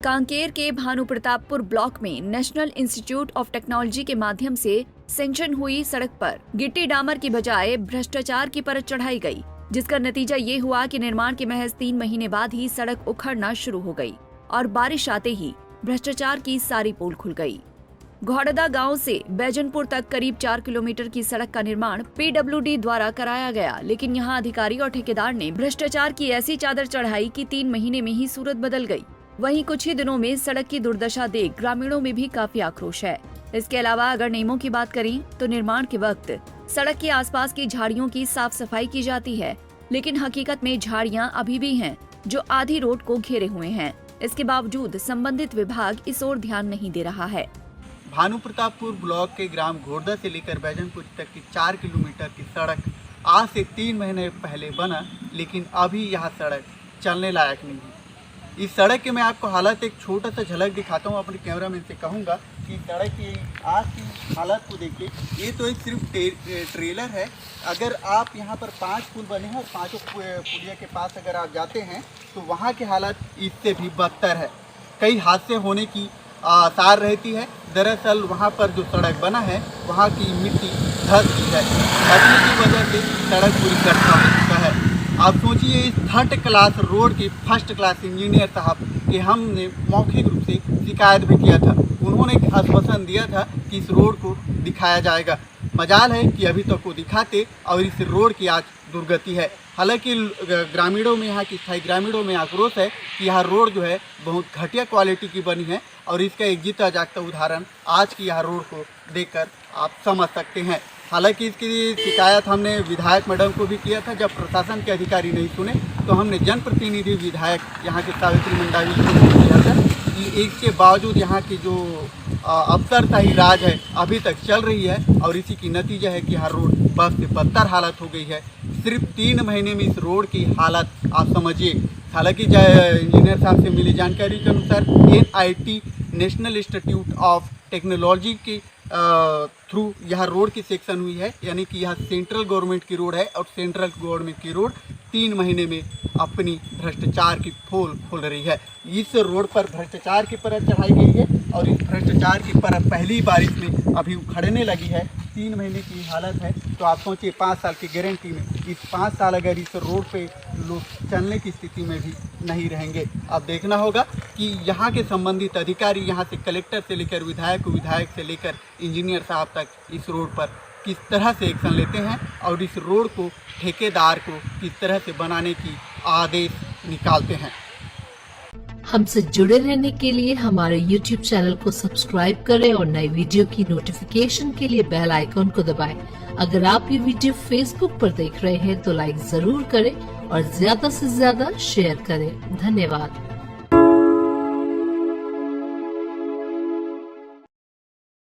कांकेर के भानु प्रतापपुर ब्लॉक में national institute of technology के माध्यम से सेंक्शन हुई सड़क पर गिट्टी डामर की बजाय भ्रष्टाचार की परत चढ़ाई गई, जिसका नतीजा ये हुआ कि निर्माण के महज 3 महीने बाद ही सड़क उखड़ना शुरू हो गई और बारिश आते ही भ्रष्टाचार की सारी पोल खुल गई। घोड़दा गांव से बैजनपुर तक करीब 4 किलोमीटर की सड़क का निर्माण PWD द्वारा कराया गया, लेकिन यहां अधिकारी और ठेकेदार ने भ्रष्टाचार की ऐसी चादर चढ़ाई कि 3 महीने में ही सूरत बदल गई। वहीं कुछ ही दिनों में सड़क की दुर्दशा देख ग्रामीणों में भी काफी आक्रोश है। इसके अलावा अगर नियमों की बात करें तो निर्माण के वक्त सड़क के आसपास की झाड़ियों की साफ सफाई की जाती है, लेकिन हकीकत में झाड़ियां अभी भी हैं जो आधी रोड को घेरे हुए हैं। इसके बावजूद संबंधित विभाग इस ओर ध्यान नहीं दे रहा है। भानु प्रतापपुर ब्लॉक के ग्राम घोड़दा से लेकर बैजनपुर तक की 4 किलोमीटर की सड़क आज से 3 महीने पहले बना, लेकिन अभी यह सड़क चलने लायक नहीं है। इस सड़क के मैं आपको हालत एक छोटा सा झलक दिखाता हूँ। अपने कैमरामैन से कहूँगा कि सड़क की आज की हालत को देखिए। ये तो एक सिर्फ ट्रेलर है। अगर आप यहाँ पर 5 पुल बने हैं और 5 पुलिया के पास अगर आप जाते हैं तो वहाँ की हालत इससे भी बदतर है। कई हादसे होने की आसार रहती है। दरअसल वहाँ पर जो सड़क बना है वहाँ की मिट्टी धंस गई है। धंसने की वजह से सड़क पूरी गड्ढा हो चुका है। आप सोचिए, इस 3rd क्लास रोड के 1st क्लास इंजीनियर साहब के हमने मौखिक रूप से शिकायत भी किया था। उन्होंने आश्वासन दिया था कि इस रोड को दिखाया जाएगा। मजाल है कि अभी तक वो दिखाते और इस रोड की आज दुर्गति है। हालांकि ग्रामीणों में, यहाँ के स्थायी ग्रामीणों में आक्रोश है कि यह रोड जो है बहुत घटिया क्वालिटी की बनी है और इसका एक जीता जागता उदाहरण आज की यह रोड को देखकर आप समझ सकते हैं। हालांकि इसकी शिकायत हमने विधायक मैडम को भी किया था। जब प्रशासन के अधिकारी नहीं सुने तो हमने जनप्रतिनिधि विधायक यहाँ के सावित्री मंडावी को किया था कि इसके बावजूद यहाँ की जो अफसरशाही राज है अभी तक चल रही है और इसी की नतीजा है कि यहाँ रोड बस से बदतर हालत हो गई है। सिर्फ 3 महीने में इस रोड की हालत आप समझिए। हालांकि इंजीनियर साहब से मिली जानकारी के अनुसार NIT national institute of technology के थ्रू यह रोड की सेक्शन हुई है, यानी कि यह सेंट्रल गवर्नमेंट की रोड है और सेंट्रल गवर्नमेंट की रोड 3 महीने में अपनी भ्रष्टाचार की पोल खोल रही है। इस रोड पर भ्रष्टाचार की परत चढ़ाई गई है और इस भ्रष्टाचार की परत पहली बारिश में अभी उखड़ने लगी है। 3 महीने की हालत है तो आप सोचिए 5 साल की गारंटी में इस 5 साल अगर इस रोड पे लोग चलने की स्थिति में भी नहीं रहेंगे। अब देखना होगा कि यहाँ के संबंधित अधिकारी, यहाँ से कलेक्टर से लेकर विधायक से लेकर इंजीनियर साहब तक इस रोड पर किस तरह से एक्शन लेते हैं और इस रोड को ठेकेदार को किस तरह से बनाने की आदेश निकालते हैं। हमसे जुड़े रहने के लिए हमारे YouTube चैनल को सब्सक्राइब करें और नई वीडियो की नोटिफिकेशन के लिए बेल आइकॉन को दबाएं। अगर आप ये वीडियो Facebook पर देख रहे हैं तो लाइक जरूर करें और ज्यादा से ज्यादा शेयर करें। धन्यवाद।